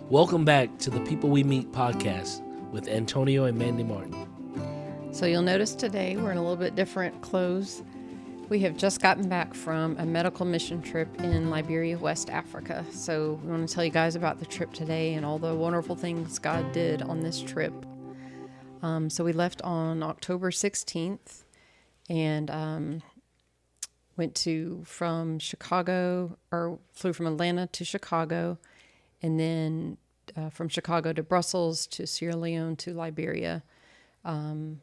Welcome back to the People We Meet podcast with Antonio and Mandy Martin. So you'll notice today we're in a little bit different clothes. We have just gotten back from a medical mission trip in Liberia, West Africa. So we want to tell you guys about the trip today and all the wonderful things God did on this trip. So we left on October 16th and flew from Atlanta to Chicago, and then from Chicago to Brussels to Sierra Leone to Liberia. And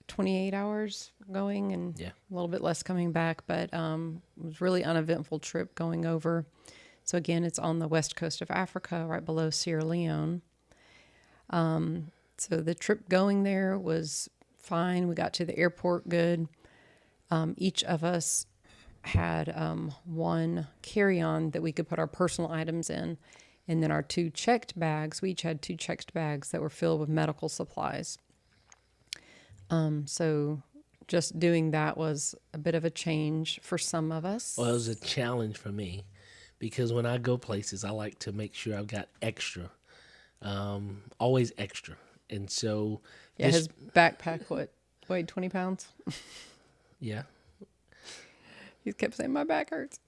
28 hours going and a little bit less coming back, but it was really uneventful trip going over. So again, it's on the west coast of Africa, right below Sierra Leone. So the trip going there was fine. We got to the airport good. Each of us had one carry-on that we could put our personal items in, and then our two checked bags. We each had two checked bags that were filled with medical supplies. So just doing that was a bit of a change for some of us. Well, it was a challenge for me because when I go places, I like to make sure I've got extra, always extra. And so his backpack, weighed 20 pounds? Yeah. He kept saying, my back hurts.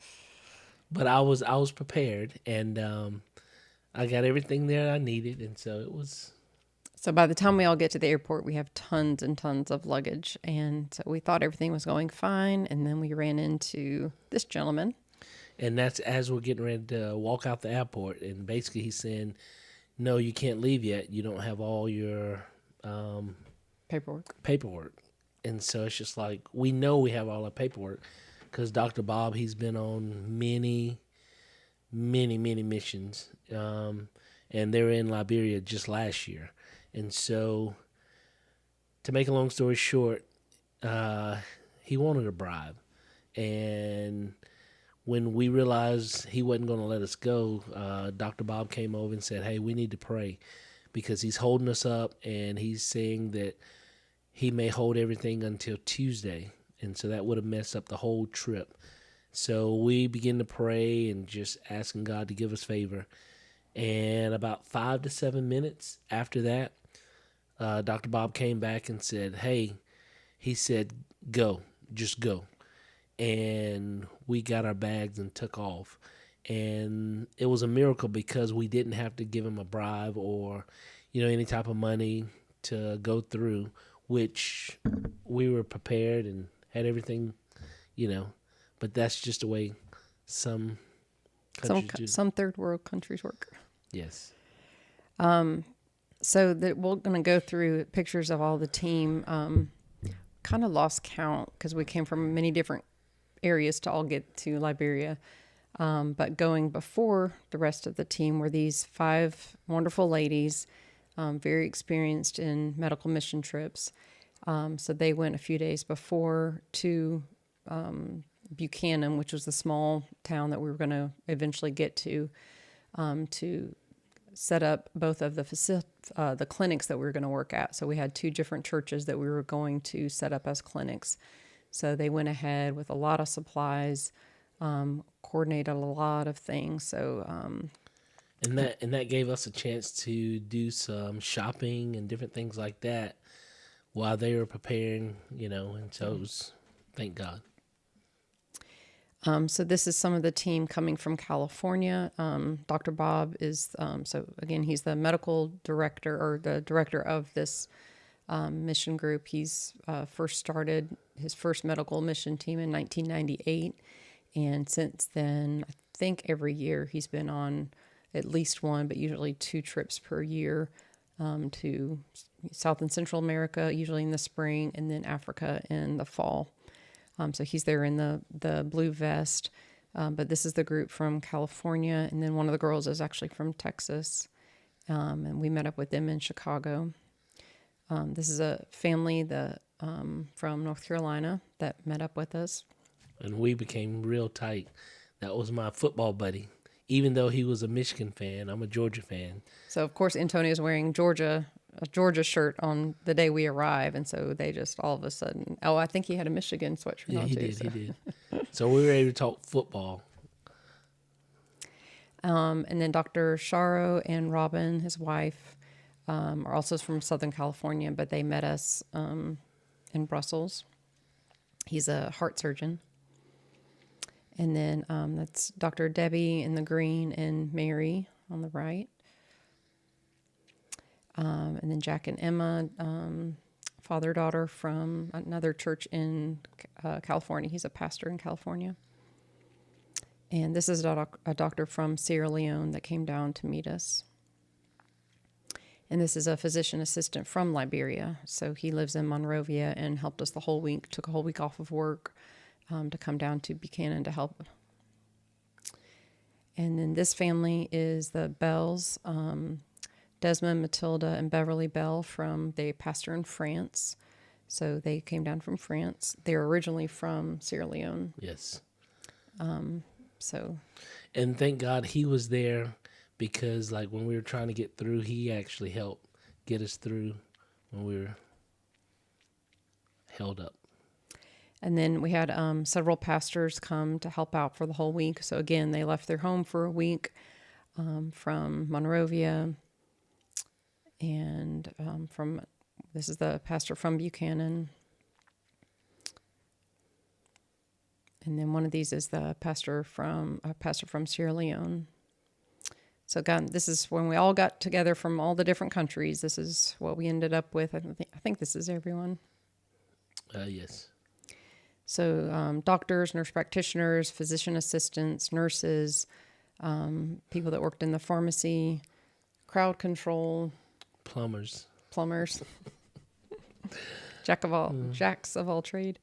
But I was prepared, and I got everything there I needed, and so it was... So by the time we all get to the airport, we have tons and tons of luggage, and so we thought everything was going fine, and then we ran into this gentleman. And that's as we're getting ready to walk out the airport, and basically he's saying, no, you can't leave yet. You don't have all your... paperwork. And so it's just like, we know we have all our paperwork because Dr. Bob, he's been on many missions, and they're in Liberia just last year. And so, to make a long story short, he wanted a bribe. And when we realized he wasn't going to let us go, Dr. Bob came over and said, hey, we need to pray because he's holding us up, and he's saying that he may hold everything until Tuesday. And so that would have messed up the whole trip. So we began to pray and just asking God to give us favor. And about 5 to 7 minutes after that, Dr. Bob came back and said, hey, he said, go, just go. And we got our bags and took off. And it was a miracle because we didn't have to give him a bribe or, any type of money to go through, which we were prepared and had everything, but that's just the way some countries do. Some third world countries work. Yes. So we're going to go through pictures of all the team. Kind of lost count because we came from many different areas to all get to Liberia. But going before the rest of the team were these 5 wonderful ladies, very experienced in medical mission trips. So they went a few days before to Buchanan, which was the small town that we were going to eventually get to set up both of the clinics that we were going to work at. So we had 2 different churches that we were going to set up as clinics. So they went ahead with a lot of supplies, coordinated a lot of things. So and that gave us a chance to do some shopping and different things like that while they were preparing, and so it was, thank God. So this is some of the team coming from California. Dr. Bob is, so again, he's the medical director or the director of this mission group. He's first started his first medical mission team in 1998. And since then, I think every year he's been on at least 1, but usually 2 trips per year to South and Central America, usually in the spring, and then Africa in the fall. So he's there in the blue vest, but this is the group from California, and then one of the girls is actually from Texas, and we met up with them in Chicago. This is a family from North Carolina that met up with us. And we became real tight. That was my football buddy. Even though he was a Michigan fan, I'm a Georgia fan. So, of course, Antonio's wearing a Georgia shirt on the day we arrive, and so they just all of a sudden... Oh, I think he had a Michigan sweatshirt on, too. He did. So we were able to talk football. And then Dr. Sharo and Robin, his wife, are also from Southern California, but they met us in Brussels. He's a heart surgeon. And then that's Dr. Debbie in the green and Mary on the right. And then Jack and Emma, father-daughter from another church in California. He's a pastor in California. And this is a doctor from Sierra Leone that came down to meet us. And this is a physician assistant from Liberia. So he lives in Monrovia and helped us the whole week, took a whole week off of work to come down to Buchanan to help. And then this family is the Bells, Desmond, Matilda, and Beverly Bell from the pastor in France. So they came down from France. They're originally from Sierra Leone. Yes. So. And thank God he was there, because like when we were trying to get through, he actually helped get us through when we were held up. And then we had several pastors come to help out for the whole week. So again, they left their home for a week from Monrovia. And this is the pastor from Buchanan. And then one of these is the pastor from Sierra Leone. So God, this is when we all got together from all the different countries. This is what we ended up with. I think this is everyone. Yes. So doctors, nurse practitioners, physician assistants, nurses, people that worked in the pharmacy, crowd control, plumbers, jacks of all trade.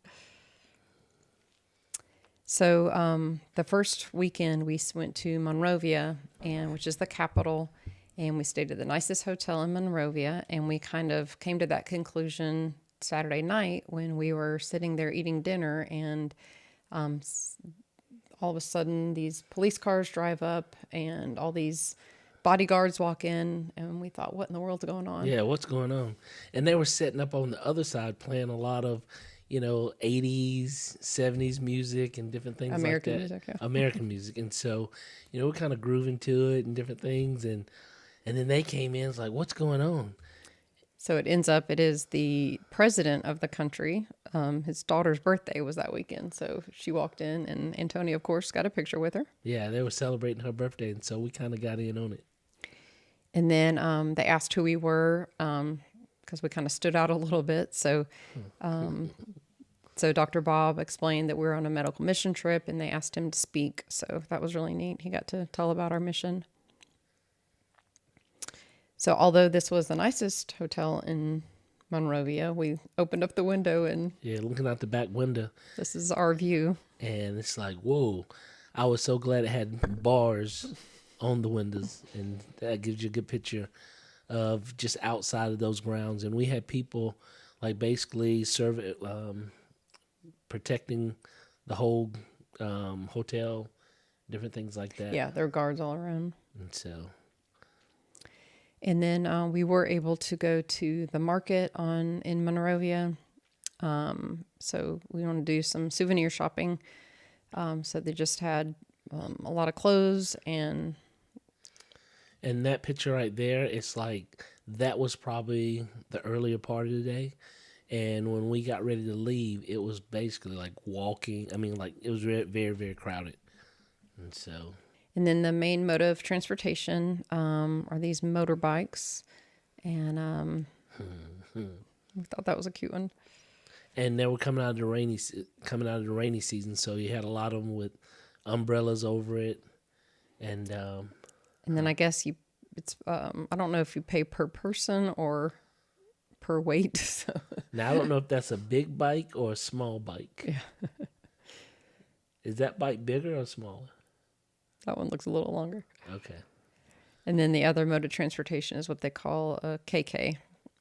So the first weekend we went to Monrovia, which is the capital, and we stayed at the nicest hotel in Monrovia, and we kind of came to that conclusion Saturday night when we were sitting there eating dinner, and all of a sudden these police cars drive up and all these bodyguards walk in, and we thought, what in the world's going on? Yeah, what's going on? And they were setting up on the other side playing a lot of 80s, 70s music and different things American like that. music, yeah. American music. And so, we're kind of grooving to it and different things. And then they came in, it's like, what's going on? So it is the president of the country. His daughter's birthday was that weekend. So she walked in, and Antonio, of course, got a picture with her. Yeah, they were celebrating her birthday. And so we kind of got in on it. And then they asked who we were, because we kind of stood out a little bit. So Dr. Bob explained that we were on a medical mission trip, and they asked him to speak. So that was really neat. He got to tell about our mission. So although this was the nicest hotel in Monrovia, we opened up the window and... Yeah, looking out the back window. This is our view. And it's like, whoa. I was so glad it had bars on the windows, and that gives you a good picture of just outside of those grounds. And we had people like basically protecting the whole hotel, different things like that. Yeah, there are guards all around. And so... And then we were able to go to the market in Monrovia. So we want to do some souvenir shopping. So they just had a lot of clothes and that picture right there, it's like that was probably the earlier part of the day. And when we got ready to leave, it was basically like walking. I mean, like it was very, very, very crowded. And so... And then the main mode of transportation are these motorbikes, and we thought that was a cute one. And they were coming out of the rainy season, so you had a lot of them with umbrellas over it, and then I guess I don't know if you pay per person or per weight. So. Now I don't know if that's a big bike or a small bike. Yeah. Is that bike bigger or smaller? That one looks a little longer. Okay. And then the other mode of transportation is what they call a KK.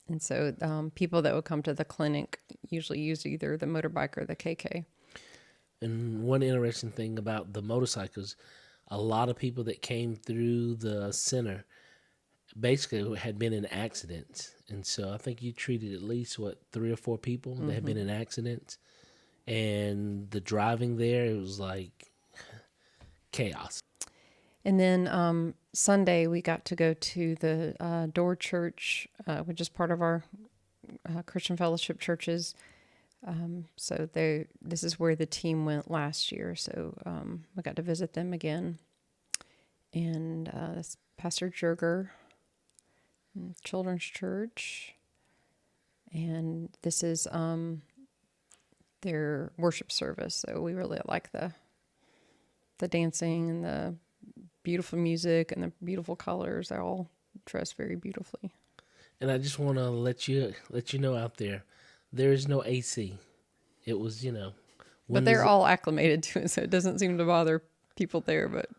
And so people that would come to the clinic usually use either the motorbike or the KK. And one interesting thing about the motorcycles, a lot of people that came through the center basically had been in accidents. And so I think you treated at least, 3 or 4 people that had been in accidents. And the driving there, it was like chaos. And then Sunday, we got to go to the Door Church, which is part of our Christian Fellowship churches. So this is where the team went last year. So we got to visit them again. And that's Pastor Jurger, Children's Church. And this is their worship service. So we really like the dancing and the beautiful music and the beautiful colors. They're all dressed very beautifully. And I just want to let you know out there is no AC. It was, But they're all acclimated to it, so it doesn't seem to bother people there. But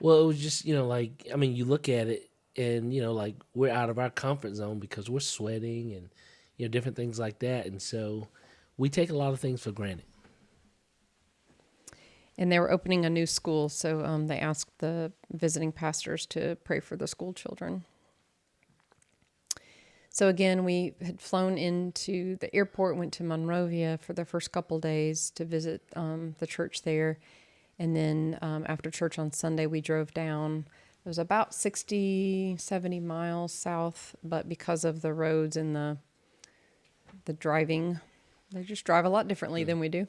well, it was just, you look at it and, we're out of our comfort zone because we're sweating and, different things like that. And so we take a lot of things for granted. And they were opening a new school, so they asked the visiting pastors to pray for the school children. So again, we had flown into the airport, went to Monrovia for the first couple days to visit the church there. And then after church on Sunday, we drove down. It was about 60, 70 miles south, but because of the roads and the driving, they just drive a lot differently than we do.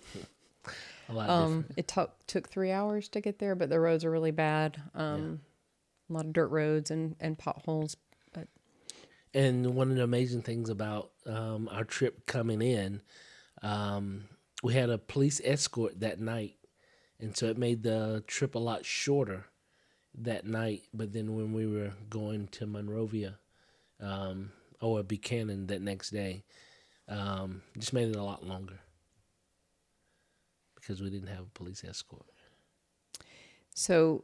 A lot different. It took 3 hours to get there, but the roads are really bad. A lot of dirt roads and potholes. And one of the amazing things about our trip coming in, we had a police escort that night. And so it made the trip a lot shorter that night. But then when we were going to Monrovia or Buchanan that next day, just made it a lot longer because we didn't have a police escort. So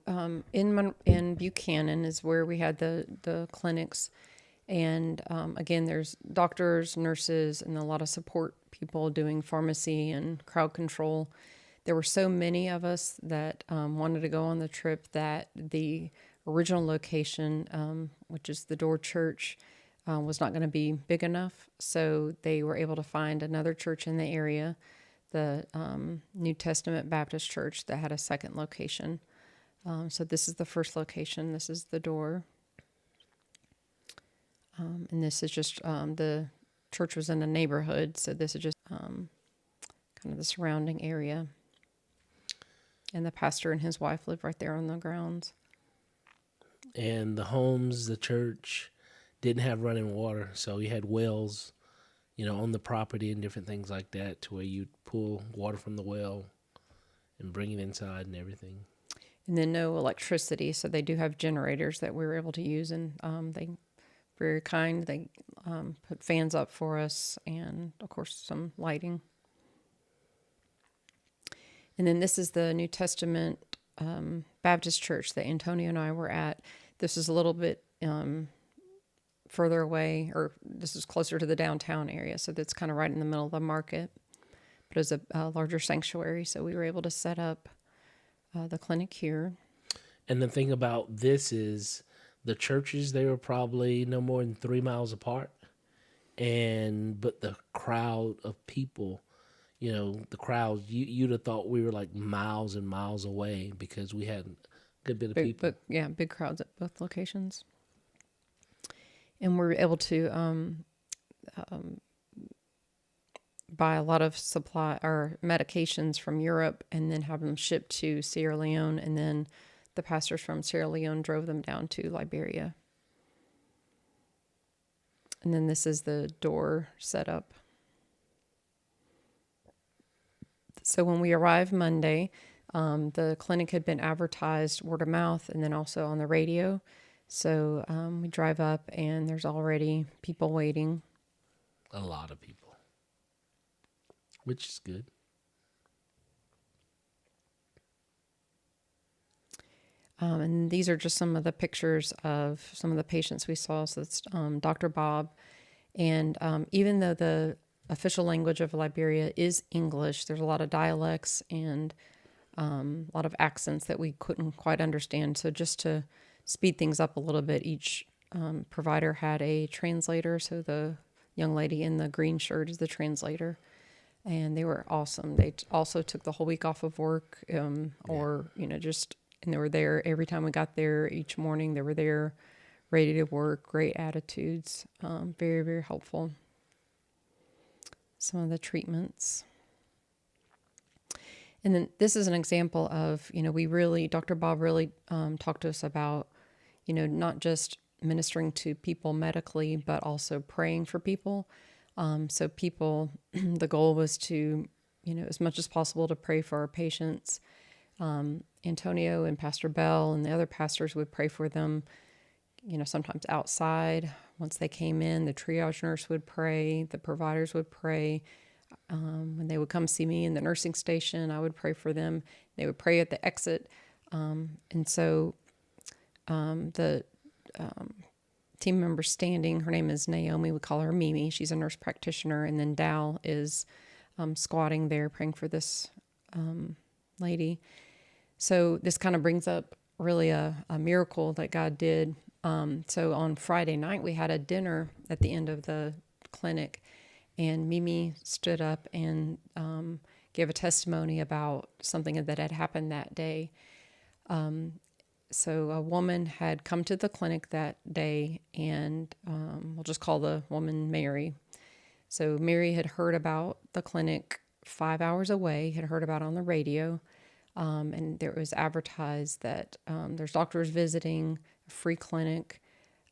in Buchanan is where we had the clinics. And again, there's doctors, nurses, and a lot of support people doing pharmacy and crowd control. There were so many of us that wanted to go on the trip that the original location, which is the Door Church, was not going to be big enough. So they were able to find another church in the area, the New Testament Baptist Church, that had a second location. So this is the first location. This is the Door. And this is just, the church was in a neighborhood, so this is just kind of the surrounding area. And the pastor and his wife live right there on the grounds. And the homes, the church, didn't have running water, so you had wells, on the property and different things like that to where you'd pull water from the well and bring it inside and everything. And then no electricity, so they do have generators that we were able to use, and they very kind. They put fans up for us and, of course, some lighting. And then this is the New Testament Baptist Church that Antonio and I were at. This is a little bit further away, or this is closer to the downtown area, so that's kind of right in the middle of the market. But it was a larger sanctuary, so we were able to set up the clinic here. And the thing about this is the churches, they were probably no more than 3 miles apart. But the crowd of people, the crowds, you'd have thought we were like miles and miles away because we had a good bit of people. But big crowds at both locations. And we were able to buy a lot of supply or medications from Europe and then have them shipped to Sierra Leone, and then the pastors from Sierra Leone drove them down to Liberia. And then this is the Door setup. So when we arrived Monday, the clinic had been advertised word of mouth and then also on the radio. So we drive up and there's already people waiting. A lot of people, which is good. And these are just some of the pictures of some of the patients we saw. So it's Dr. Bob. And even though the official language of Liberia is English, there's a lot of dialects and a lot of accents that we couldn't quite understand. So just to speed things up a little bit, each provider had a translator. So the young lady in the green shirt is the translator. And they were awesome. They also took the whole week off of work or, just and they were there every time we got there each morning. They were there ready to work, great attitudes, very, very helpful. Some of the treatments. And then this is an example of, Dr. Bob really talked to us about, not just ministering to people medically, but also praying for people. So people, the goal was to, as much as possible to pray for our patients. Antonio and Pastor Bell and the other pastors would pray for them, sometimes outside. Once they came in, the triage nurse would pray, the providers would pray. When they would come see me in the nursing station, I would pray for them. They would pray at the exit. And so the team member standing, her name is Naomi. We call her Mimi. She's a nurse practitioner. And then Dal is squatting there praying for this lady. So this kind of brings up really a miracle that God did. So on Friday night, we had a dinner at the end of the clinic. And Mimi stood up and gave a testimony about something that had happened that day. So a woman had come to the clinic that day, and we'll just call the woman Mary. So Mary had heard about the clinic 5 hours away, had heard about it on the radio, and there was advertised that there's doctors visiting, a free clinic,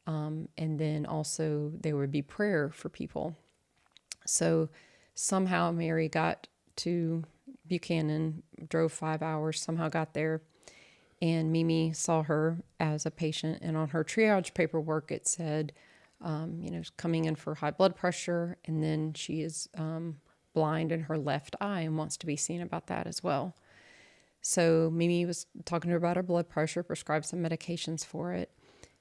and then also there would be prayer for people. So somehow Mary got to Buchanan, drove 5 hours, somehow got there, and Mimi saw her as a patient. And on her triage paperwork, it said, coming in for high blood pressure, and then she is blind in her left eye and wants to be seen about that as well. So Mimi was talking to her about her blood pressure, prescribed some medications for it,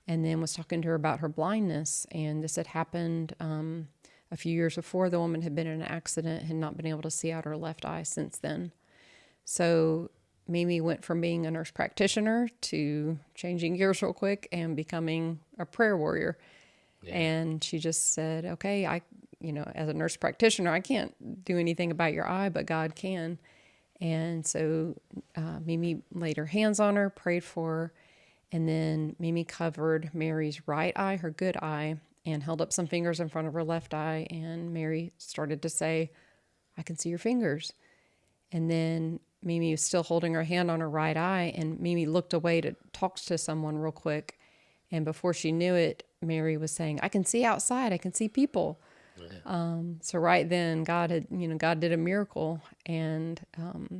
and then was talking to her about her blindness. And this had happened a few years before. The woman had been in an accident, had not been able to see out her left eye since then. So Mimi went from being a nurse practitioner to changing gears real quick and becoming a prayer warrior. Yeah. And she just said, okay, as a nurse practitioner, I can't do anything about your eye, but God can. And so Mimi laid her hands on her, prayed for her, and then Mimi covered Mary's right eye, her good eye, and held up some fingers in front of her left eye, and Mary started to say, I can see your fingers. And then Mimi was still holding her hand on her right eye, and Mimi looked away to talk to someone real quick. And before she knew it, Mary was saying, I can see outside, I can see people. Yeah. So right then, God did a miracle, and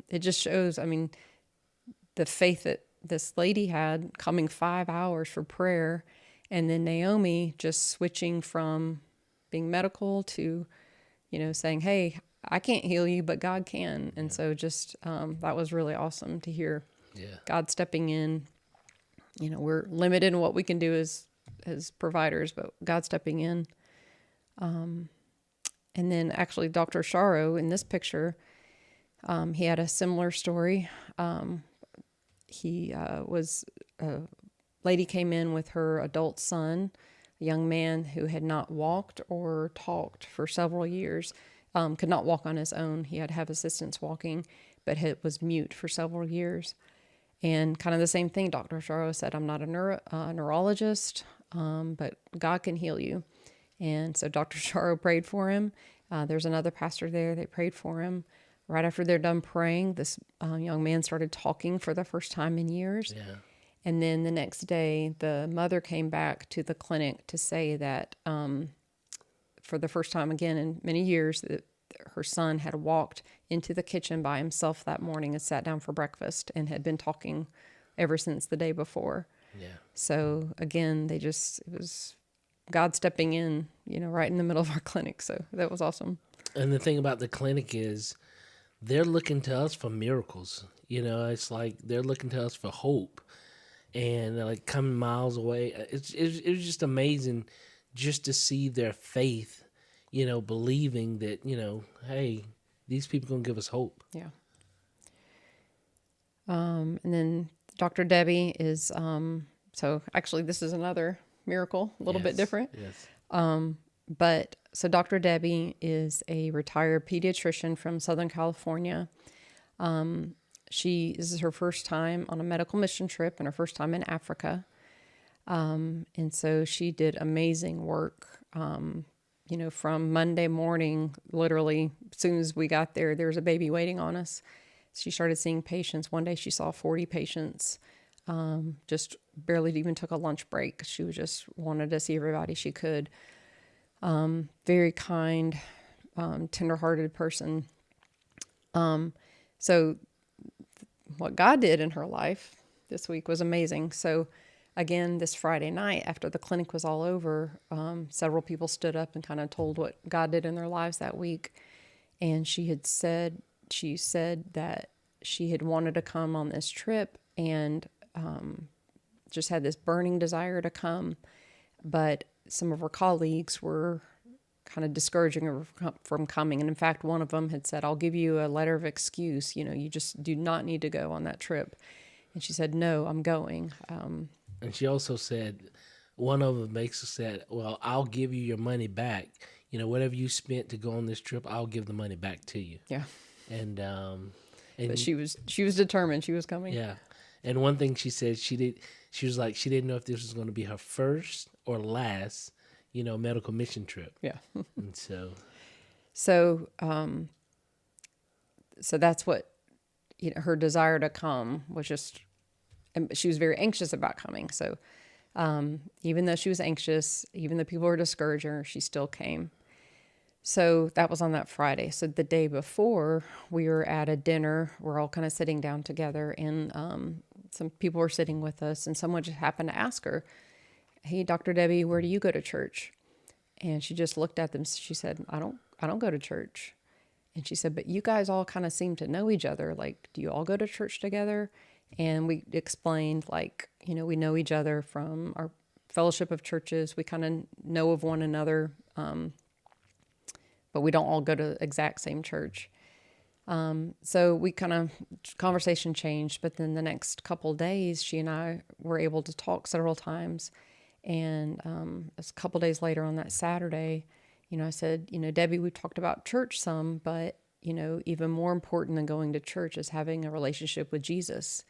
it just shows, the faith that this lady had coming 5 hours for prayer. And then Naomi just switching from being medical to, saying, hey, I can't heal you, but God can. And so just that was really awesome to hear. Yeah. God stepping in. We're limited in what we can do as providers, but God stepping in. And then actually Dr. Sharo in this picture, he had a similar story. He was... lady came in with her adult son, a young man who had not walked or talked for several years, could not walk on his own. He had to have assistance walking, but was mute for several years. And kind of the same thing, Dr. Sharo said, I'm not a neurologist, but God can heal you. And so Dr. Sharo prayed for him. There's another pastor there. They prayed for him. Right after they're done praying, this young man started talking for the first time in years. Yeah. And then the next day, the mother came back to the clinic to say that for the first time again in many years, that her son had walked into the kitchen by himself that morning and sat down for breakfast and had been talking ever since the day before. Yeah. So again, it was God stepping in, right in the middle of our clinic. So that was awesome. And the thing about the clinic is they're looking to us for miracles. It's like they're looking to us for hope. And they're like coming miles away. It was just amazing just to see their faith, believing that, hey, these people are going to give us hope. Yeah. And then Dr. Debbie is, so actually this is another miracle, a little bit different. Yes. But so Dr. Debbie is a retired pediatrician from Southern California. This is her first time on a medical mission trip and her first time in Africa. And so she did amazing work. From Monday morning, literally, as soon as we got there, there was a baby waiting on us. She started seeing patients. One day she saw 40 patients, just barely even took a lunch break. She was just wanted to see everybody she could. Very kind, tenderhearted person. So what God did in her life this week was amazing. So again, this Friday night after the clinic was all over, several people stood up and kind of told what God did in their lives that week. And she said that she had wanted to come on this trip and just had this burning desire to come. But some of her colleagues were kind of discouraging her from coming. And in fact, one of them had said, I'll give you a letter of excuse. You just do not need to go on that trip. And she said, no, I'm going. And she also said, one of them basically said, well, I'll give you your money back. Whatever you spent to go on this trip, I'll give the money back to you. Yeah. And but she was determined. She was coming. Yeah. And one thing she said, she was like, she didn't know if this was going to be her first or last, medical mission trip. Yeah. And so that's what, her desire to come was just, and she was very anxious about coming. So, even though she was anxious, even though people were discouraging her, she still came. So that was on that Friday. So the day before, we were at a dinner. We're all kind of sitting down together, and some people were sitting with us, and someone just happened to ask her, hey, Dr. Debbie, where do you go to church? And she just looked at them. She said, I don't go to church. And she said, but you guys all kind of seem to know each other. Like, do you all go to church together? And we explained, we know each other from our fellowship of churches. We kind of know of one another, but we don't all go to the exact same church. So we conversation changed, but then the next couple of days, she and I were able to talk several times. And a couple of days later on that Saturday, I said, Debbie, we talked about church some, but, even more important than going to church is having a relationship with Jesus.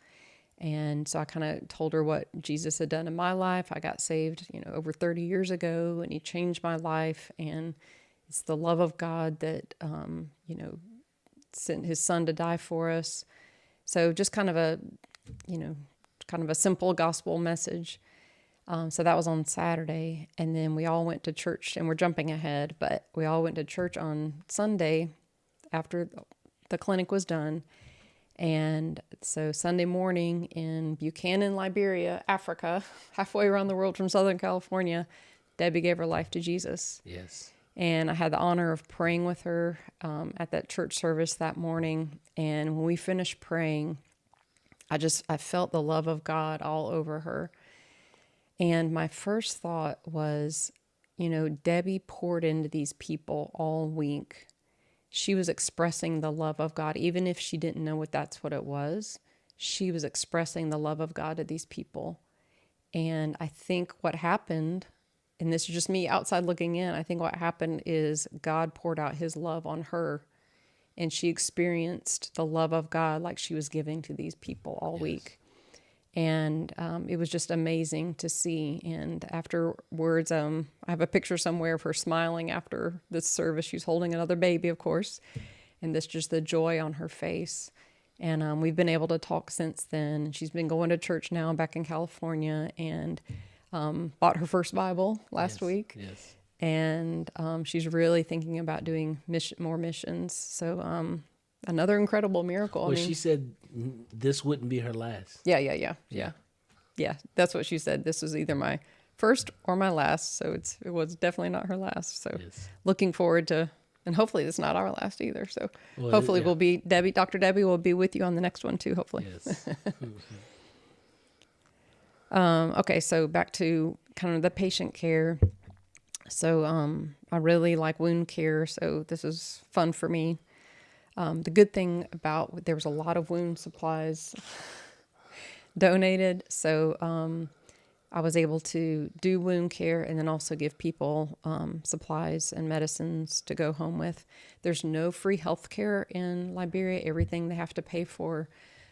And so I kind of told her what Jesus had done in my life. I got saved, over 30 years ago, and he changed my life. And it's the love of God that, sent his son to die for us. So just kind of a simple gospel message. So that was on Saturday. And then we all went to church, and we're jumping ahead, but we all went to church on Sunday after the clinic was done. And so Sunday morning in Buchanan, Liberia, Africa, halfway around the world from Southern California, Debbie gave her life to Jesus. Yes. And I had the honor of praying with her at that church service that morning. And when we finished praying, I felt the love of God all over her. And my first thought was, Debbie poured into these people all week. She was expressing the love of God, even if she didn't know that's what it was. She was expressing the love of God to these people. And I think what happened, and this is just me outside looking in, I think what happened is God poured out his love on her, and she experienced the love of God like she was giving to these people all week. And it was just amazing to see. And afterwards, I have a picture somewhere of her smiling after this service. She's holding another baby, of course, and this just the joy on her face. And we've been able to talk since then. And she's been going to church now back in California, and bought her first Bible last week. Yes. And she's really thinking about doing more missions. So another incredible miracle. Well, she said this wouldn't be her last. Yeah. That's what she said. This was either my first or my last. So it was definitely not her last. So looking forward to, and hopefully it's not our last either. So hopefully we'll be, Dr. Debbie will be with you on the next one too, hopefully. Yes. Okay. So back to kind of the patient care. So I really like wound care. So this is fun for me. The good thing about, there was a lot of wound supplies donated. So I was able to do wound care and then also give people supplies and medicines to go home with. There's no free health care in Liberia. Everything they have to pay for.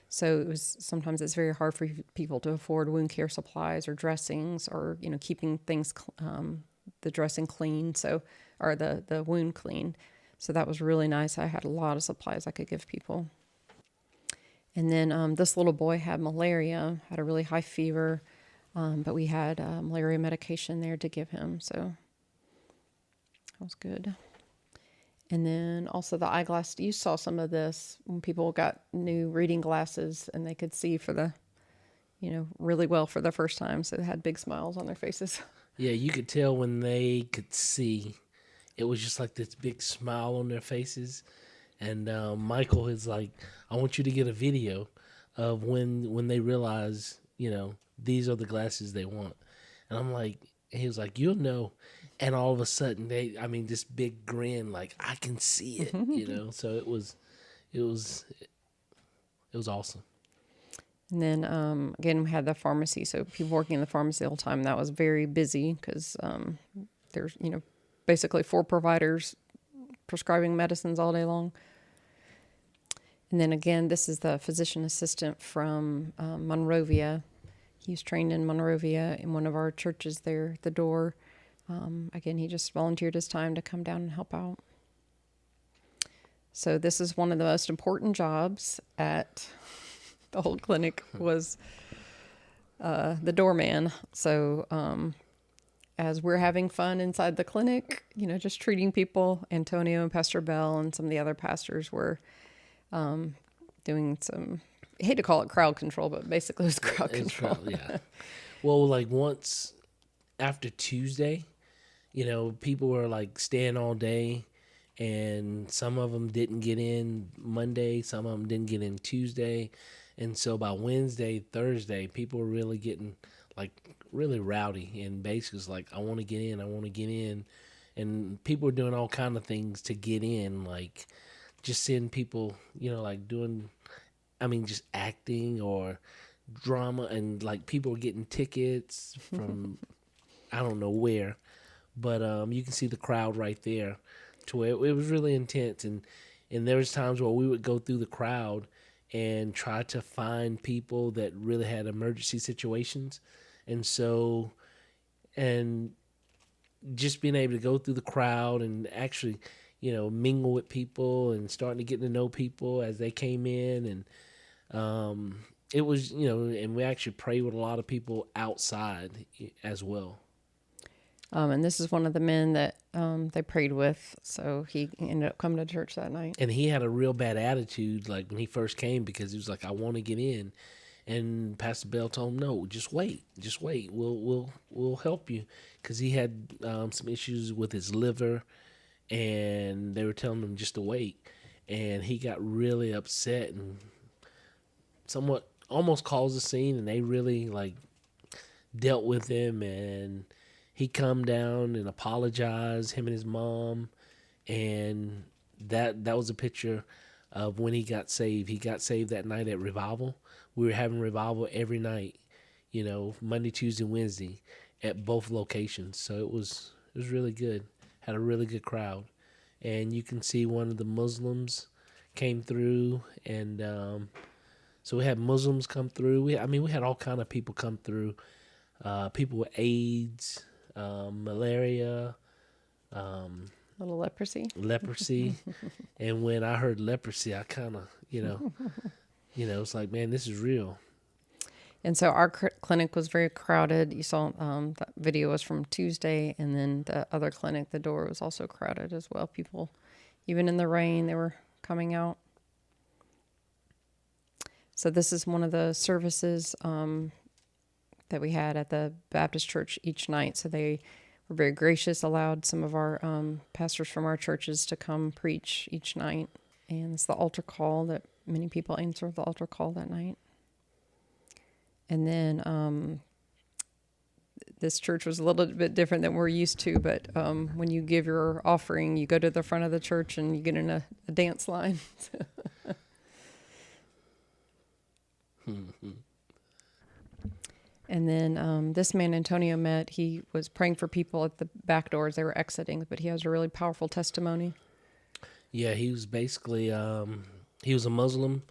So sometimes it's very hard for people to afford wound care supplies or dressings, or keeping things the dressing clean, or the wound clean. So that was really nice. I had a lot of supplies I could give people. And then this little boy had malaria, had a really high fever, but we had malaria medication there to give him. So that was good. And then also the eyeglass. You saw some of this when people got new reading glasses and they could see really well for the first time. So they had big smiles on their faces. Yeah, you could tell when they could see. It was just like this big smile on their faces. And Michael is like, I want you to get a video of when they realize, these are the glasses they want. And I'm like, he was like, you'll know. And all of a sudden, this big grin, like, I can see it, So it was awesome. And then, again, we had the pharmacy. So people working in the pharmacy all the time, that was very busy because there's, basically 4 providers prescribing medicines all day long. And then again, this is the physician assistant from Monrovia. He was trained in Monrovia in one of our churches there at the door. Again, he just volunteered his time to come down and help out. So this is one of the most important jobs at the whole clinic was the doorman. So as we're having fun inside the clinic, just treating people, Antonio and Pastor Bell and some of the other pastors were doing some, I hate to call it crowd control, but basically it was crowd control. Yeah. Well, like once after Tuesday, people were like staying all day, and some of them didn't get in Monday, some of them didn't get in Tuesday. And so by Wednesday, Thursday, people were really getting like really rowdy, and basically it's like, I want to get in. And people were doing all kind of things to get in, like just seeing people, like doing, just acting or drama, and like people were getting tickets from I don't know where, but you can see the crowd right there, to where it was really intense, and there was times where we would go through the crowd and try to find people that really had emergency situations, and just being able to go through the crowd and actually, mingle with people and starting to get to know people as they came in, and it was, and we actually prayed with a lot of people outside as well. And this is one of the men that they prayed with, so he ended up coming to church that night. And he had a real bad attitude, like when he first came, because he was like, "I want to get in," and Pastor Bell told him, "No, just wait. We'll help you," because he had some issues with his liver, and they were telling him just to wait, and he got really upset and somewhat almost caused a scene, and they really like dealt with him, and he come down and apologized, him and his mom, and that was a picture of when he got saved. He got saved that night at revival. We were having revival every night, Monday, Tuesday, Wednesday at both locations. So it was really good. Had a really good crowd. And you can see one of the Muslims came through, and so we had Muslims come through. We had all kind of people come through. People with AIDS, malaria, little leprosy. And when I heard leprosy, I kind of, it's like, man, this is real. And so our clinic was very crowded. You saw that video was from Tuesday, and then the other clinic, the door was also crowded as well. People, even in the rain, they were coming out. So this is one of the services that we had at the Baptist church each night. So they were very gracious, allowed some of our pastors from our churches to come preach each night. And it's the altar call that many people answer the altar call that night. And then this church was a little bit different than we're used to, but when you give your offering, you go to the front of the church and you get in a dance line. And then this man Antonio met, he was praying for people at the back doors. They were exiting, but he has a really powerful testimony. Yeah, he was basically, he was a Muslim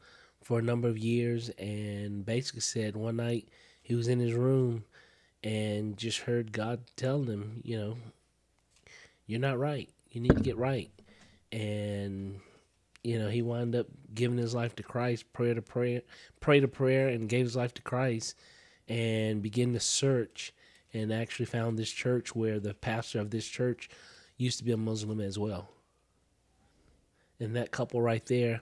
for a number of years, and basically said one night he was in his room and just heard God telling him, you're not right. You need to get right. And he wound up giving his life to Christ, pray to prayer, and gave his life to Christ, and began to search, and actually found this church where the pastor of this church used to be a Muslim as well. And that couple right there,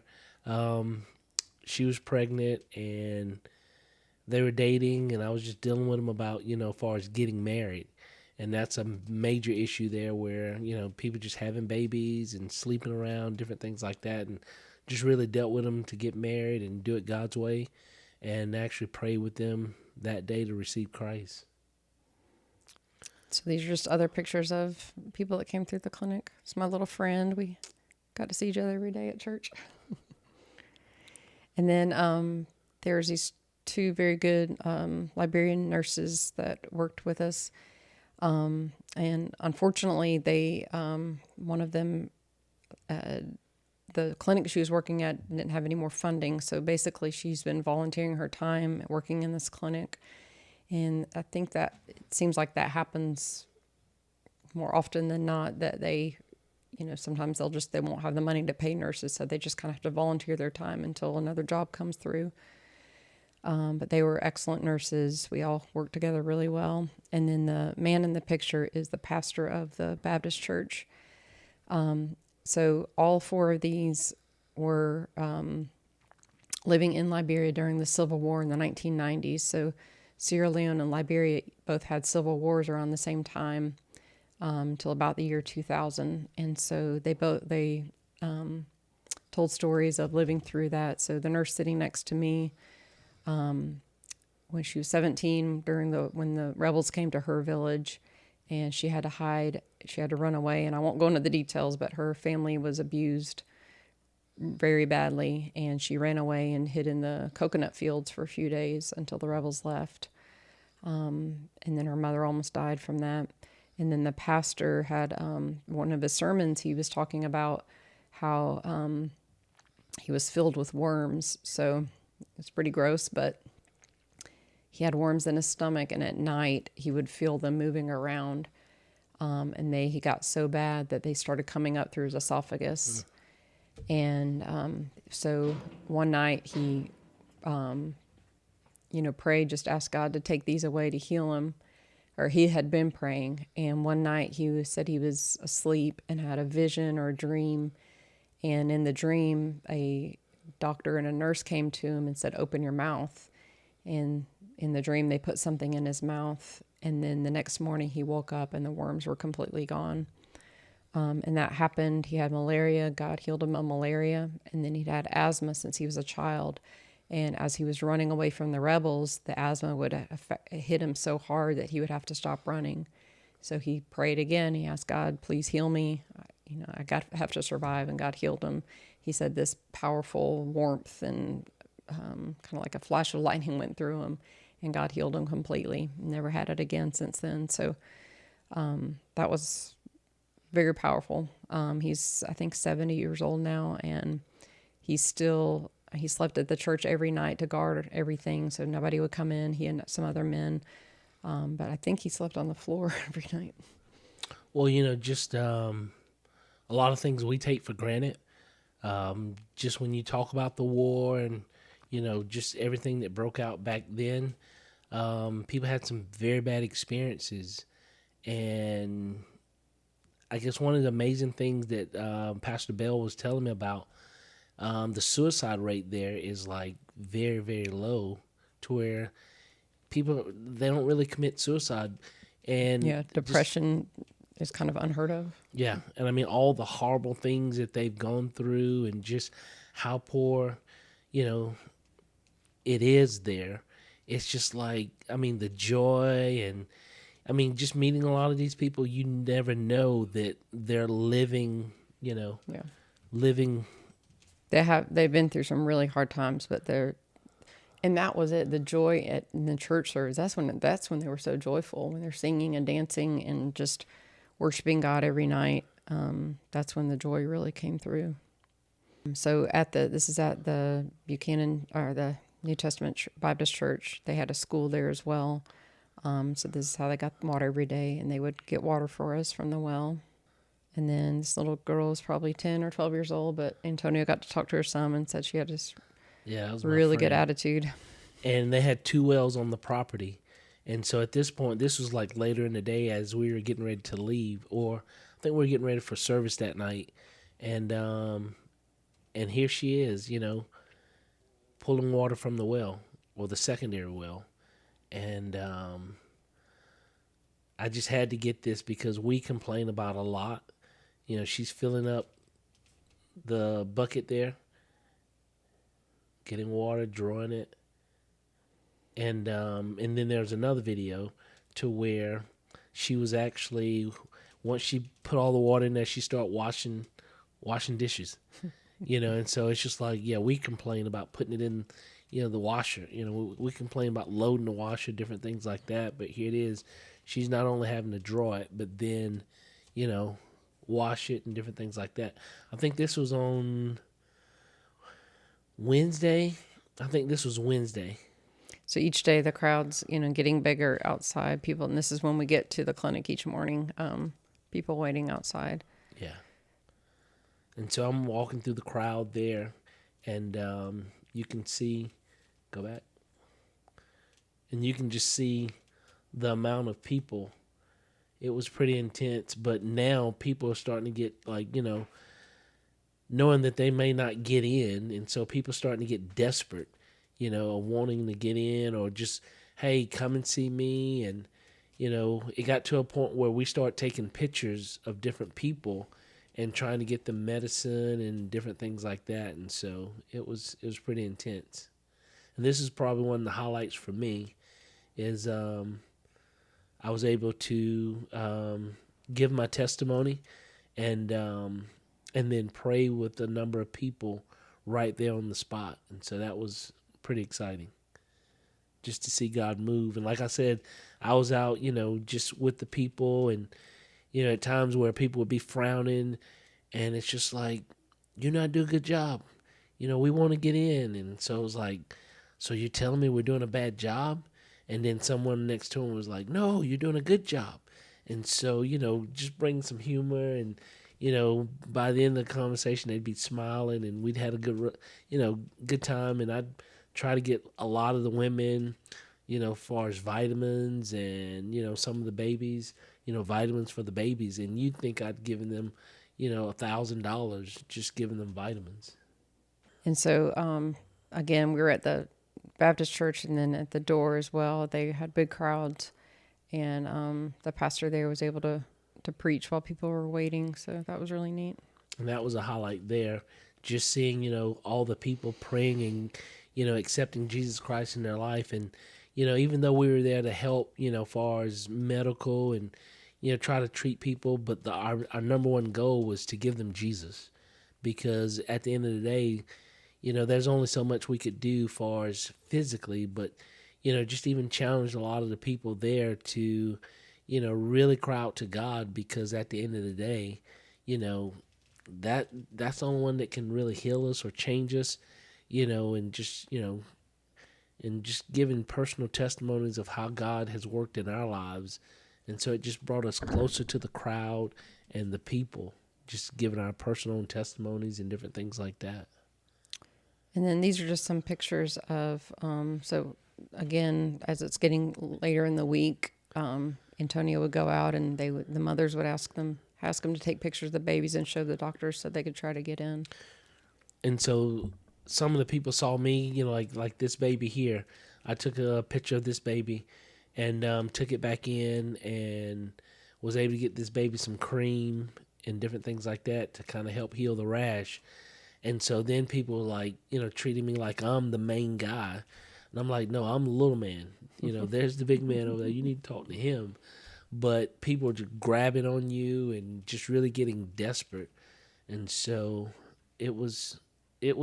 she was pregnant, and they were dating, and I was just dealing with them about, as far as getting married. And that's a major issue there where, people just having babies and sleeping around, different things like that. And just really dealt with them to get married and do it God's way, and actually pray with them that day to receive Christ. So these are just other pictures of people that came through the clinic. It's my little friend. We got to see each other every day at church. And then there's these two very good Liberian nurses that worked with us. And unfortunately, they one of them, the clinic she was working at didn't have any more funding. So basically, she's been volunteering her time working in this clinic. And I think that it seems like that happens more often than not, that they, sometimes they won't have the money to pay nurses. So they just kind of have to volunteer their time until another job comes through. But they were excellent nurses. We all worked together really well. And then the man in the picture is the pastor of the Baptist church. So all four of these were living in Liberia during the Civil War in the 1990s. So Sierra Leone and Liberia both had civil wars around the same time till about the year 2000. And so they told stories of living through that. So the nurse sitting next to me, when she was 17, when the rebels came to her village, and she had to hide, she had to run away, and I won't go into the details, but her family was abused very badly, and she ran away and hid in the coconut fields for a few days until the rebels left. And then her mother almost died from that. And then the pastor had one of his sermons, he was talking about how he was filled with worms. So it's pretty gross, but he had worms in his stomach, and at night he would feel them moving around. And he got so bad that they started coming up through his esophagus. And so one night he, prayed, just asked God to take these away to heal him, or he had been praying. And one night said he was asleep and had a vision or a dream. And in the dream, a doctor and a nurse came to him and said, "Open your mouth." And in the dream, they put something in his mouth. And then the next morning he woke up and the worms were completely gone. And that happened. He had malaria. God healed him of malaria. And then he'd had asthma since he was a child. And as he was running away from the rebels, the asthma would hit him so hard that he would have to stop running. So he prayed again. He asked God, "Please heal me. I have to survive." And God healed him. He said this powerful warmth and kind of like a flash of lightning went through him, and God healed him completely. Never had it again since then. So that was very powerful. He's, I think, 70 years old now, and he slept at the church every night to guard everything, so nobody would come in. He and some other men, but I think he slept on the floor every night. Well, just a lot of things we take for granted. Just when you talk about the war and, just everything that broke out back then, people had some very bad experiences. And I guess one of the amazing things that Pastor Bell was telling me about, the suicide rate there is like very, very low, to where people, they don't really commit suicide. And yeah, depression is kind of unheard of. Yeah, and I mean all the horrible things that they've gone through, and just how poor, it is there. It's just like, I mean, the joy, and I mean, just meeting a lot of these people, you never know that they're living, living. They've been through some really hard times, but and that was it. The joy in the church service. That's when they were so joyful, when they're singing and dancing and just worshiping God every night. That's when the joy really came through. So this is at the Buchanan, or the New Testament Baptist Church. They had a school there as well. So this is how they got water every day, and they would get water for us from the well. And then this little girl is probably 10 or 12 years old, but Antonio got to talk to her some and said she had this Yeah, that was my really good friend. attitude. And they had 2 wells on the property. And so at this point, this was like later in the day as we were getting ready to leave, or I think we were getting ready for service that night. And here she is, pulling water from the well, or the secondary well. And I just had to get this because we complain about a lot. She's filling up the bucket there, getting water, drawing it. And then there's another video to where she was actually, once she put all the water in there, she started washing dishes. And so it's just like, yeah, we complain about putting it in, the washer. We complain about loading the washer, different things like that. But here it is. She's not only having to draw it, but then, wash it and different things like that. I think this was on Wednesday. I think this was Wednesday. So each day the crowd's, getting bigger outside. People, and this is when we get to the clinic each morning, people waiting outside. Yeah. And so I'm walking through the crowd there, and you can see, go back, and you can just see the amount of people. It was pretty intense, but now people are starting to get knowing that they may not get in, and so people are starting to get desperate, wanting to get in, or just, hey, come and see me. And it got to a point where we start taking pictures of different people and trying to get them medicine and different things like that. And so it was pretty intense. And this is probably one of the highlights for me is I was able to give my testimony and then pray with a number of people right there on the spot. And so that was pretty exciting just to see God move. And like I said, I was out, just with the people, and, at times where people would be frowning, and it's just like, you're not doing a good job. We want to get in. And so it was like, so you're telling me we're doing a bad job? And then someone next to him was like, no, you're doing a good job. And so, just bring some humor. And, by the end of the conversation, they'd be smiling, and we'd had a good time. And I'd try to get a lot of the women, as far as vitamins and, some of the babies, vitamins for the babies. And you'd think I'd given them, $1,000 just giving them vitamins. And so, again, we were at the Baptist church, and then at the door as well, they had big crowds, and the pastor there was able to preach while people were waiting. So that was really neat. And that was a highlight there, just seeing, all the people praying and, accepting Jesus Christ in their life. And, even though we were there to help, far as medical and, try to treat people, but our number one goal was to give them Jesus, because at the end of the day, there's only so much we could do far as physically, but, just even challenge a lot of the people there to, really cry out to God, because at the end of the day, that's the only one that can really heal us or change us, and just giving personal testimonies of how God has worked in our lives. And so it just brought us closer to the crowd and the people, just giving our personal testimonies and different things like that. And then these are just some pictures of, so again, as it's getting later in the week, Antonio would go out, and the mothers would ask them to take pictures of the babies and show the doctors so they could try to get in. And so some of the people saw me, like this baby here. I took a picture of this baby and took it back in, and was able to get this baby some cream and different things like that to kind of help heal the rash. And so then people were treating me like I'm the main guy. And I'm like, no, I'm the little man. There's the big man over there. You need to talk to him. But people are just grabbing on you and just really getting desperate. And so it was a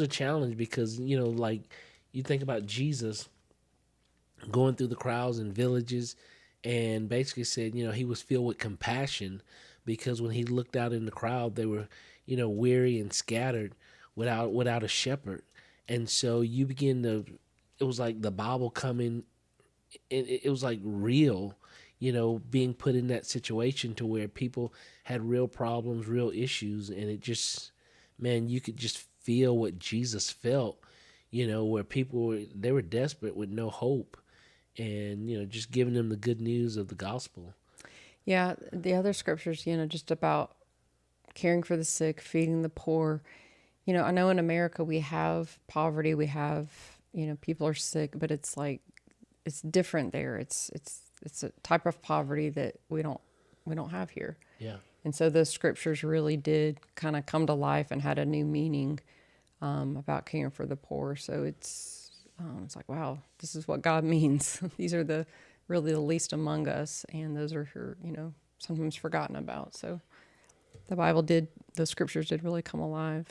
challenge, because, you think about Jesus going through the crowds and villages, and basically said, he was filled with compassion, because when he looked out in the crowd, they were, weary and scattered without a shepherd. And so you begin to, it was like the Bible coming, it was like real, being put in that situation to where people had real problems, real issues. And it just, man, you could just feel what Jesus felt, where people they were desperate with no hope, and, just giving them the good news of the gospel. Yeah, the other scriptures, just about caring for the sick, feeding the poor. I know in America we have poverty, we have, people are sick, but it's like it's different there. It's a type of poverty that we don't have here. Yeah. And so those scriptures really did kind of come to life and had a new meaning about caring for the poor. So it's like, wow, this is what God means. These are really the least among us, and those are sometimes forgotten about. So the scriptures did really come alive.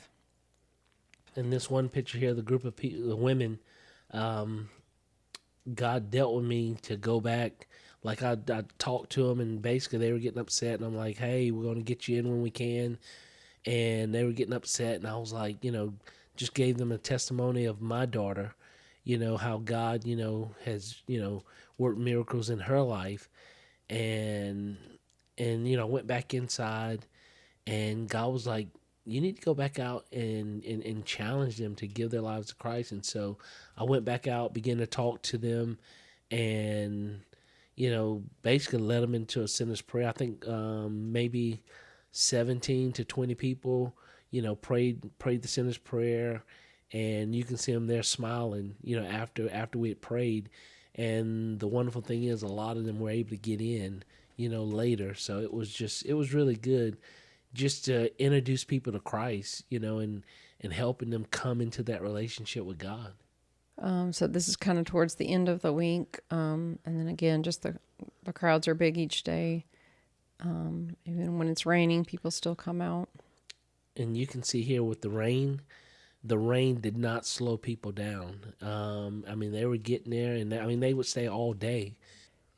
In this one picture here, the group of the women, God dealt with me to go back. Like I talked to them, and basically they were getting upset, and I'm like, "Hey, we're going to get you in when we can." And they were getting upset, and I was like, just gave them a testimony of my daughter, how God, has, worked miracles in her life. And I went back inside, and God was like, you need to go back out and challenge them to give their lives to Christ. And so I went back out, began to talk to them, and basically led them into a sinner's prayer. I think maybe 17 to 20 people, prayed the sinner's prayer, and you can see them there smiling, after we had prayed. And the wonderful thing is, a lot of them were able to get in, later. So it was really good just to introduce people to Christ, and helping them come into that relationship with God. So this is kind of towards the end of the week. And then again, just the crowds are big each day. Even when it's raining, people still come out. And you can see here with the rain did not slow people down. They were getting there, and they would stay all day.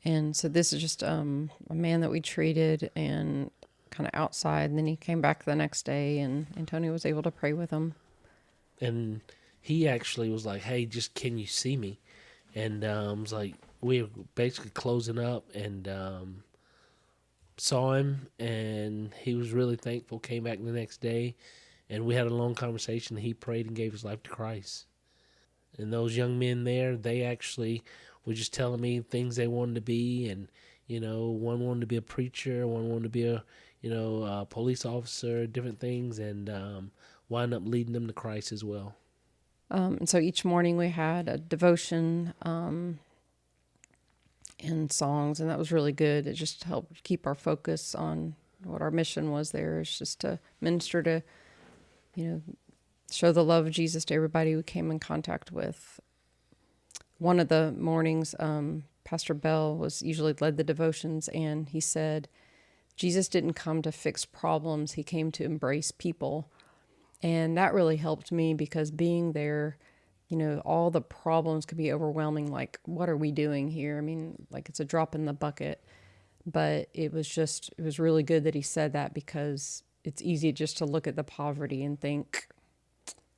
And so this is just a man that we treated and kind of outside. And then he came back the next day, and Antonio was able to pray with him. And he actually was like, "Hey, just can you see me?" And was like, we were basically closing up, and saw him, and he was really thankful. Came back the next day, and we had a long conversation. He prayed and gave his life to Christ. And those young men there, they actually were just telling me things they wanted to be, and one wanted to be a preacher, one wanted to be a police officer, different things, and wind up leading them to Christ as well. And so each morning we had a devotion and songs, and that was really good. It just helped keep our focus on what our mission was there. It's just to minister to, show the love of Jesus to everybody we came in contact with. One of the mornings, Pastor Bell usually led the devotions, and he said, Jesus didn't come to fix problems. He came to embrace people. And that really helped me, because being there, all the problems could be overwhelming. Like, what are we doing here? Like, it's a drop in the bucket. But it was really good that he said that, because it's easy just to look at the poverty and think,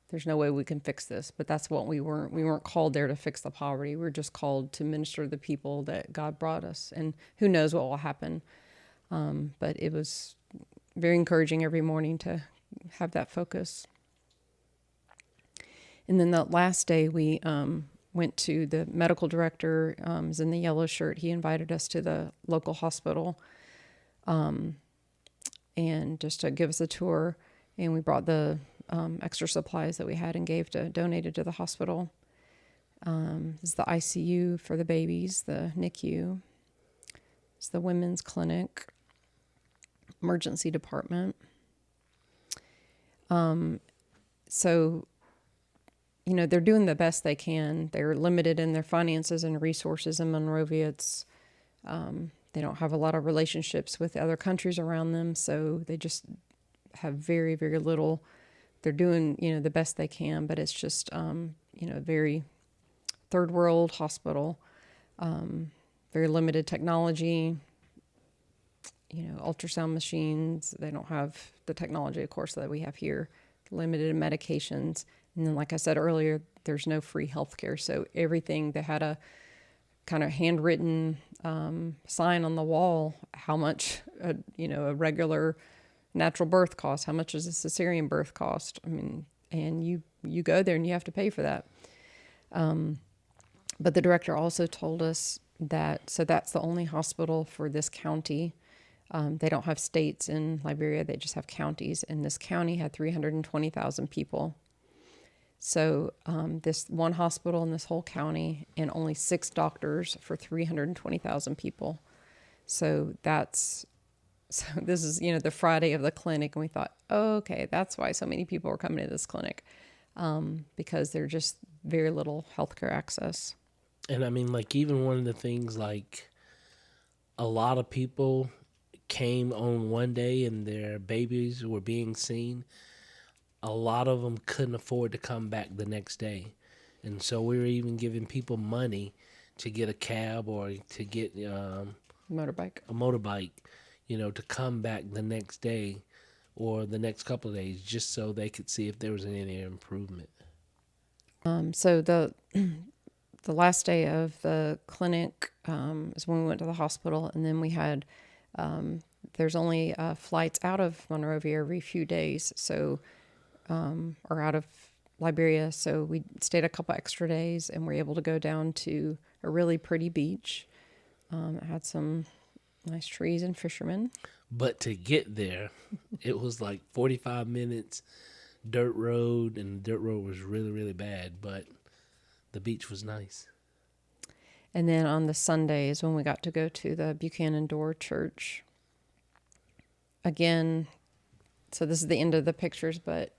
there's no way we can fix this. But that's what we weren't called there to fix the poverty. We were just called to minister to the people that God brought us. And who knows what will happen. But it was very encouraging every morning to have that focus. And then the last day we went to the medical director, is in the yellow shirt. He invited us to the local hospital and just to give us a tour. And we brought the extra supplies that we had and donated to the hospital. It's the ICU for the babies, the NICU. It's the women's clinic, emergency department. So, they're doing the best they can. They're limited in their finances and resources in Monrovia. They don't have a lot of relationships with other countries around them, so they just have very, very little. They're doing, the best they can, but it's just, a very third world hospital, very limited technology, ultrasound machines. They don't have the technology, of course, that we have here, limited in medications. And then, like I said earlier, there's no free health care. So everything, they had a kind of handwritten sign on the wall, how much, a regular natural birth costs, how much does a cesarean birth cost? I mean, and you go there and you have to pay for that. But the director also told us so that's the only hospital for this county. They don't have states in Liberia, they just have counties. And this county had 320,000 people. So this one hospital in this whole county and only 6 doctors for 320,000 people. So this is, the Friday of the clinic. And we thought, oh, okay, that's why so many people are coming to this clinic, because there's just very little healthcare access. And I mean, like, even one of the things, like, a lot of people came on one day and their babies were being seen. A lot of them couldn't afford to come back the next day. And so we were even giving people money to get a cab or to get a motorbike, to come back the next day or the next couple of days, just so they could see if there was any improvement. So the last day of the clinic is when we went to the hospital, and then we had there's only flights out of Monrovia every few days, so or out of Liberia. So we stayed a couple extra days, and we're able to go down to a really pretty beach. It had some nice trees and fishermen. But to get there, it was like 45 minutes dirt road, and the dirt road was really, really bad, but the beach was nice. And then on the Sundays when we got to go to the Buchanan Door Church. Again, so this is the end of the pictures, but,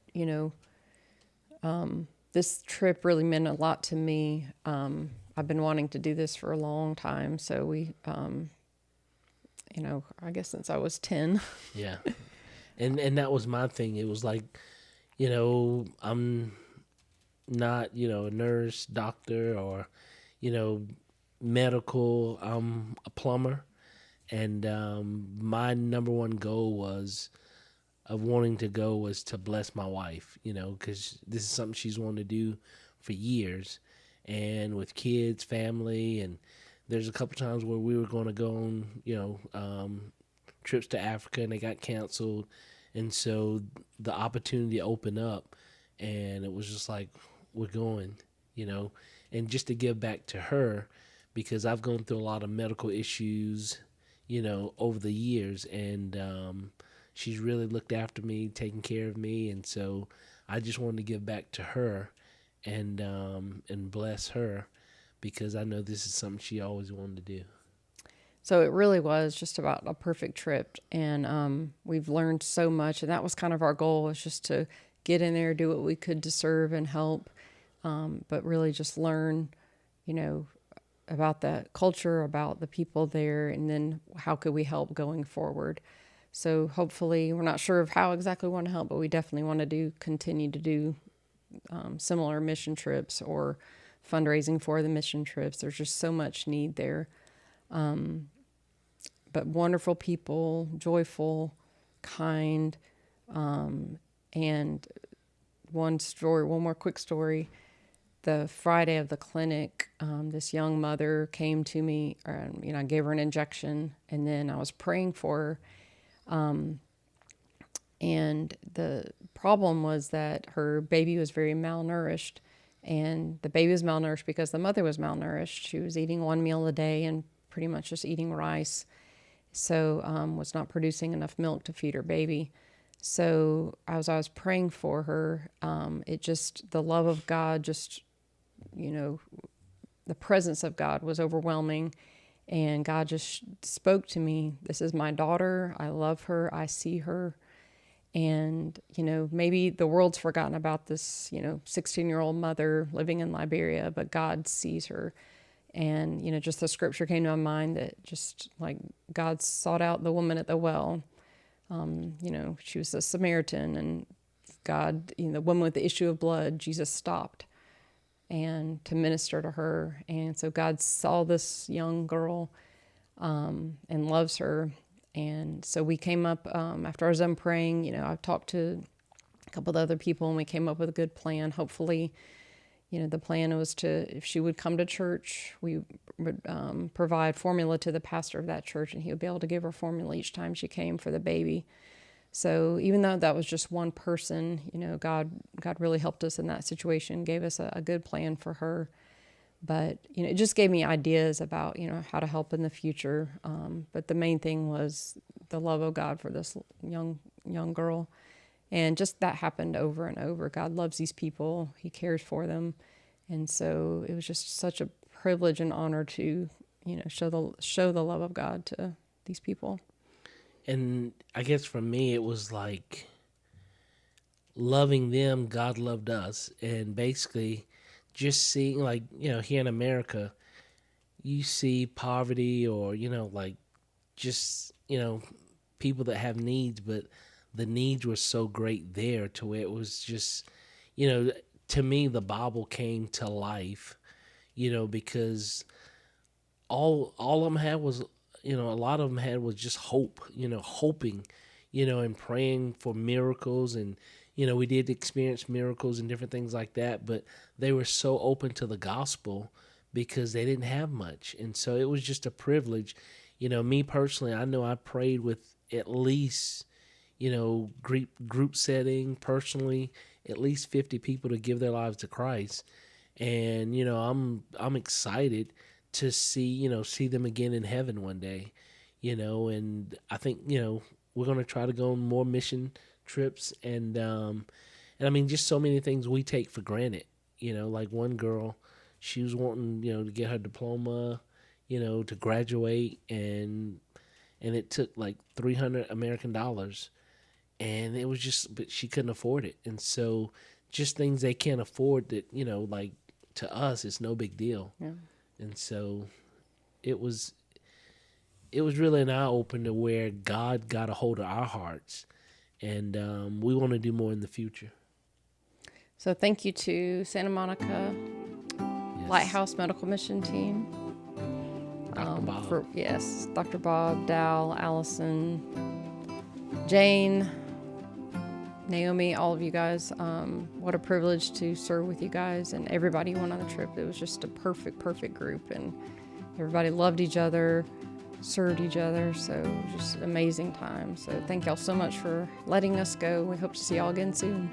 this trip really meant a lot to me. I've been wanting to do this for a long time. So we, I guess since I was 10. Yeah. And that was my thing. It was like, I'm not, a nurse, doctor, or, medical. I'm a plumber. And my number one goal of wanting to go was to bless my wife, because this is something she's wanted to do for years. And with kids, family, and there's a couple times where we were going to go on, trips to Africa, and they got canceled. And so the opportunity opened up, and it was just like, we're going, and just to give back to her, because I've gone through a lot of medical issues, over the years, and she's really looked after me, taken care of me, and so I just wanted to give back to her and bless her, because I know this is something she always wanted to do. So it really was just about a perfect trip, and we've learned so much, and that was kind of our goal, was just to get in there, do what we could to serve and help, but really just learn, about the culture, about the people there, and then how could we help going forward. So hopefully, we're not sure of how exactly we want to help, but we definitely want to continue to do similar mission trips or fundraising for the mission trips. There's just so much need there. But wonderful people, joyful, kind, and one more quick story. The Friday of the clinic, this young mother came to me, I gave her an injection, and then I was praying for her. And the problem was that her baby was very malnourished, and the baby was malnourished because the mother was malnourished. She was eating one meal a day and pretty much just eating rice. So was not producing enough milk to feed her baby. So as I was praying for her, the love of God, the presence of God was overwhelming. And God just spoke to me. This is my daughter. I love her. I see her. And, maybe the world's forgotten about this, 16-year-old mother living in Liberia, but God sees her. And, just the scripture came to my mind that just like God sought out the woman at the well. She was a Samaritan, and God, the woman with the issue of blood, Jesus stopped and to minister to her. And so God saw this young girl and loves her. And so we came up, after I was done praying, I talked to a couple of other people, and we came up with a good plan. Hopefully, the plan was if she would come to church, we would provide formula to the pastor of that church, and he would be able to give her formula each time she came for the baby. So even though that was just one person, God really helped us in that situation, gave us a good plan for her. But, it just gave me ideas about, how to help in the future. But the main thing was the love of God for this young girl. And just that happened over and over. God loves these people. He cares for them. And so it was just such a privilege and honor to, show the love of God to these people. And I guess for me, it was like loving them, God loved us. And basically just seeing, like, here in America, you see poverty or, just, people that have needs, but the needs were so great there to where it was just, to me, the Bible came to life, because all of them had was, a lot of them had was just hope, hoping, and praying for miracles. And, we did experience miracles and different things like that, but they were so open to the gospel because they didn't have much. And so it was just a privilege. Me personally, I know I prayed with at least, group setting personally, at least 50 people to give their lives to Christ. And, I'm excited to see them again in heaven one day, and I think, we're going to try to go on more mission trips. And I mean, just so many things we take for granted, like one girl, she was wanting, to get her diploma, to graduate, and it took like $300 American, and it was just, but she couldn't afford it. And so just things they can't afford that, like to us, it's no big deal. Yeah. And so it was really an eye opener where God got a hold of our hearts, and we want to do more in the future. So thank you to Santa Monica Lighthouse Medical Mission team. Dr. Bob. Dr. Bob, Dal, Allison, Jane, Naomi, all of you guys. What a privilege to serve with you guys, and everybody who went on the trip. It was just a perfect group, and everybody loved each other, served each other. So it was just an amazing time. So thank y'all so much for letting us go. We hope to see y'all again soon.